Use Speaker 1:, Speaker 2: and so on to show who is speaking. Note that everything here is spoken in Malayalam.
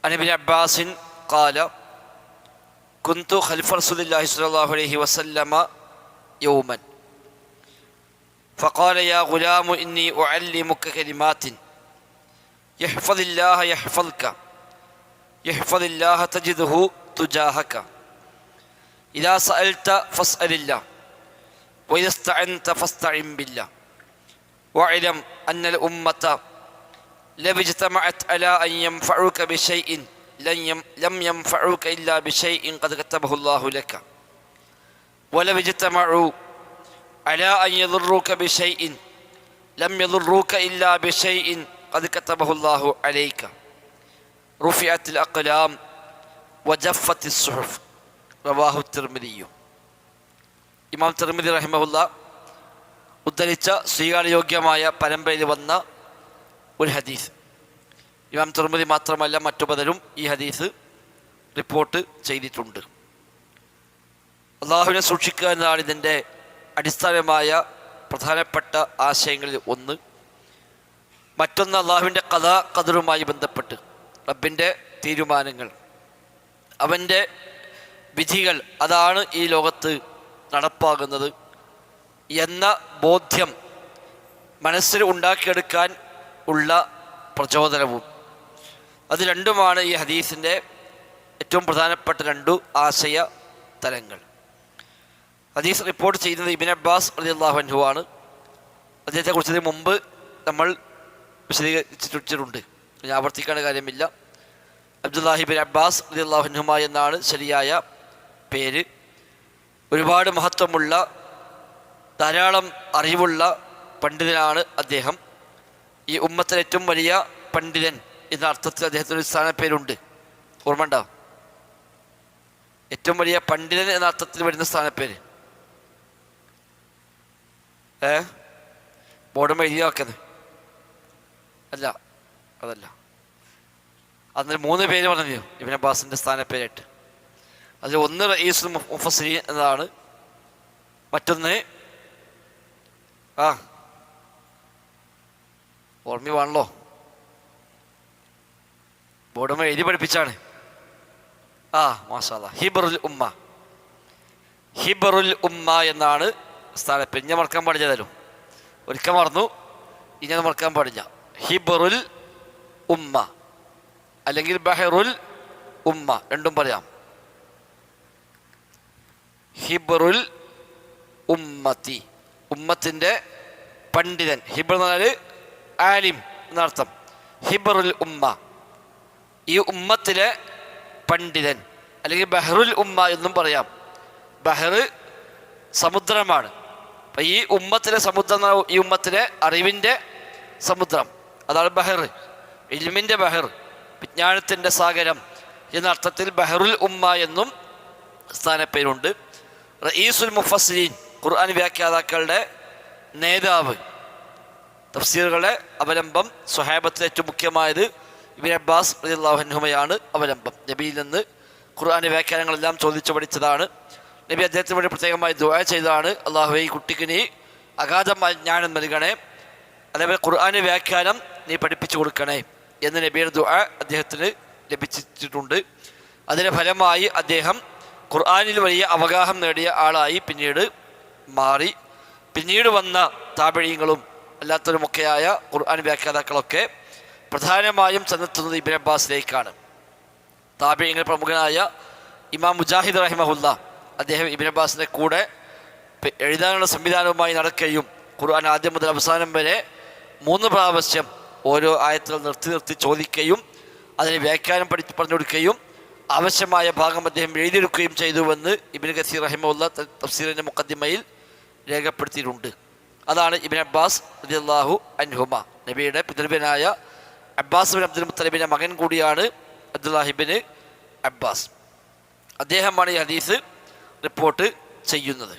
Speaker 1: عن ابن عباس قال كنت خلف رسول الله صلى الله عليه وسلم يوما فقال يا غلام إني أعلمك كلمات يحفظ الله يحفظك يحفظ الله تجده تجاهك إذا سألت فاسأل الله وإذا استعنت فاستعن بالله واعلم أن الأمة لو اجتمعت على أن ينفعوك بشيء لم ينفعوك إلا بشيء قد كتبه الله لك ولو اجتمعوا على أن يضروك بشيء لم يضروك إلا بشيء قد كتبه الله عليك رفعت الأقلام وجفت الصحف റവാഹു തിർമിദിയു. ഇമാം തിർമിദി റഹിമഹുല്ല ഉദ്ധരിച്ച സ്വീകാര്യയോഗ്യമായ പരമ്പരയിൽ വന്ന ഒരു ഹദീസ്. ഇമാം തിർമിദി മാത്രമല്ല മറ്റു പലരും ഈ ഹദീസ് റിപ്പോർട്ട് ചെയ്തിട്ടുണ്ട്. അള്ളാഹുവിനെ സൂക്ഷിക്കുക എന്നതാണ് ഇതിൻ്റെ അടിസ്ഥാനമായ പ്രധാനപ്പെട്ട ആശയങ്ങളിൽ ഒന്ന്. മറ്റൊന്ന് അള്ളാഹുവിൻ്റെ ഖദാ ഖദറുമായി ബന്ധപ്പെട്ട് റബ്ബിൻ്റെ തീരുമാനങ്ങൾ, അവൻ്റെ വിധികൾ, അതാണ് ഈ ലോകത്ത് നടപ്പാകുന്നത് എന്ന ബോധ്യം മനസ്സിൽ ഉണ്ടാക്കിയെടുക്കാൻ ഉള്ള പ്രചോദനവും. അത് രണ്ടുമാണ് ഈ ഹദീസിൻ്റെ ഏറ്റവും പ്രധാനപ്പെട്ട രണ്ടു ആശയ തലങ്ങൾ. ഹദീസ് റിപ്പോർട്ട് ചെയ്യുന്നത് ഇബ്നു അബ്ബാസ് റളിയല്ലാഹു അൻഹു ആണ്. അദ്ദേഹത്തെക്കുറിച്ച് ഇതിന് മുമ്പ് നമ്മൾ വിശദീകരിച്ചിട്ടുണ്ട്, ഞാൻ ആവർത്തിക്കേണ്ട കാര്യമില്ല. അബ്ദുല്ലാഹി ഇബ്നു അബ്ബാസ് റളിയല്ലാഹു അൻഹുമ എന്നാണ് ശരിയായ പേര്. ഒരുപാട് മഹത്വമുള്ള, ധാരാളം അറിവുള്ള പണ്ഡിതനാണ് അദ്ദേഹം. ഈ ഉമ്മത്തിലെ ഏറ്റവും വലിയ പണ്ഡിതൻ എന്ന അർത്ഥത്തിൽ അദ്ദേഹത്തിന് ഒരു സ്ഥാനപ്പേരുണ്ട്. ഓർമ്മ ഉണ്ടോ? ഏറ്റവും വലിയ പണ്ഡിതൻ എന്ന അർത്ഥത്തിൽ വരുന്ന സ്ഥാനപ്പേര് ബോർഡും എഴുതി വെക്കുന്നത് അല്ല, അതല്ല. അതിന് 3 പേര് പറഞ്ഞു ഇബ്നു അബ്ബാസിൻ്റെ സ്ഥാനപ്പേരായിട്ട്. അതിൽ ഒന്ന് റഈസുൽ മുഫസ്സിരീൻ എന്നതാണ്. മറ്റൊന്ന് ഓർമ്മയാണല്ലോ, ബോർഡും എഴുതി പഠിപ്പിച്ചാണ്. മാഷാ അല്ലാഹ്, ഹിബ്റുൽ ഉമ്മ. ഹിബ്റുൽ ഉമ്മ എന്നാണ് സ്ഥാനപ്പേര്. ഞാൻ മറക്കാൻ പാടില്ലതല്ലോ, ഒരിക്കൽ മറന്നു, ഇനി അത് മറക്കാൻ പാടില്ല. ഹിബ്റുൽ ഉമ്മ അല്ലെങ്കിൽ ബഹറുൽ ഉമ്മ, രണ്ടും പറയാം. ഹിബ്റുൽ ഉമ്മത്തി, ഉമ്മത്തിൻ്റെ പണ്ഡിതൻ. ഹിബ്ർ എന്ന് പറഞ്ഞാൽ ആലിം എന്നർത്ഥം. ഹിബ്റുൽ ഉമ്മ, ഈ ഉമ്മത്തിലെ പണ്ഡിതൻ, അല്ലെങ്കിൽ ബഹറുൽ ഉമ്മ എന്നും പറയാം. ബഹർ സമുദ്രമാണ്. അപ്പം ഈ ഉമ്മത്തിലെ സമുദ്രം, ഈ ഉമ്മത്തിലെ അറിവിൻ്റെ സമുദ്രം, അതാണ് ബഹർ. ഇൽമിൻ്റെ ബഹർ, വിജ്ഞാനത്തിൻ്റെ സാഗരം എന്ന അർത്ഥത്തിൽ ബഹറുൽ ഉമ്മ എന്നും സ്ഥാനപ്പേരുണ്ട്. റഈസുൽ മുഫസ്സിരീൻ, ഖുർആൻ വ്യാഖ്യാതാക്കളുടെ നേതാവ്, തഫ്സീറുകളുടെ അവലംബം. സ്വഹാബത്തിൽ ഏറ്റവും മുഖ്യമായത് ഇബ്നു അബ്ബാസ് റളിയല്ലാഹു അൻഹുമയാണ് അവലംബം. നബിയിൽ നിന്ന് ഖുർആൻ്റെ വ്യാഖ്യാനങ്ങളെല്ലാം ചോദിച്ചു പഠിച്ചതാണ്. നബി അദ്ദേഹത്തിന് വേണ്ടി പ്രത്യേകമായി ദുആ ചെയ്തതാണ്, അല്ലാഹുവേ ഈ കുട്ടിക്ക് നീ അഗാധമായ ജ്ഞാനം നൽകണേ, അതേപോലെ ഖുർആൻ്റെ വ്യാഖ്യാനം നീ പഠിപ്പിച്ചു കൊടുക്കണേ എന്ന് നബിയുടെ ദുആ അദ്ദേഹത്തിന് ലഭിച്ചിട്ടുണ്ട്. അതിൻ്റെ ഫലമായി അദ്ദേഹം ഖുർആനിൽ വലിയ അവഗാഹം നേടിയ ആളായി പിന്നീട് മാറി. പിന്നീട് വന്ന താബഈങ്ങളും അല്ലാത്തവരുമൊക്കെയായ ഖുർആൻ വ്യാഖ്യാതാക്കളൊക്കെ പ്രധാനമായും ചെന്നെത്തുന്നത് ഇബ്നു അബ്ബാസിലേക്കാണ്. താബഈങ്ങളിൽ പ്രമുഖനായ ഇമാം മുജാഹിദ് റഹിമഹുല്ല, അദ്ദേഹം ഇബ്നു അബ്ബാസിൻ്റെ കൂടെ എഴുതാനുള്ള സംവിധാനവുമായി നടക്കുകയും ഖുർആൻ ആദ്യം മുതൽ അവസാനം വരെ 3 പ്രാവശ്യം ഓരോ ആയത്തുകൾ നിർത്തി ചോദിക്കുകയും അതിന് വ്യാഖ്യാനം പറഞ്ഞു കൊടുക്കുകയും ആവശ്യമായ ഭാഗം അദ്ദേഹം എഴുതിയെടുക്കുകയും ചെയ്തുവെന്ന് ഇബ്നു കസീർ റഹിമഹുല്ല തഫ്സീറിൻ്റെ മുഖദ്ദിമയിൽ രേഖപ്പെടുത്തിയിട്ടുണ്ട്. അതാണ് ഇബ്നു അബ്ബാസ് റളിയല്ലാഹു അൻഹുമ. നബിയുടെ പിതൃവ്യനായ അബ്ബാസ് ബിൻ അബ്ദുൽ മുത്തലിബിൻ്റെ മകൻ കൂടിയാണ് അബ്ദുല്ലാഹി ഇബ്നു അബ്ബാസ്. അദ്ദേഹമാണ് ഈ ഹദീസ് റിപ്പോർട്ട് ചെയ്യുന്നത്.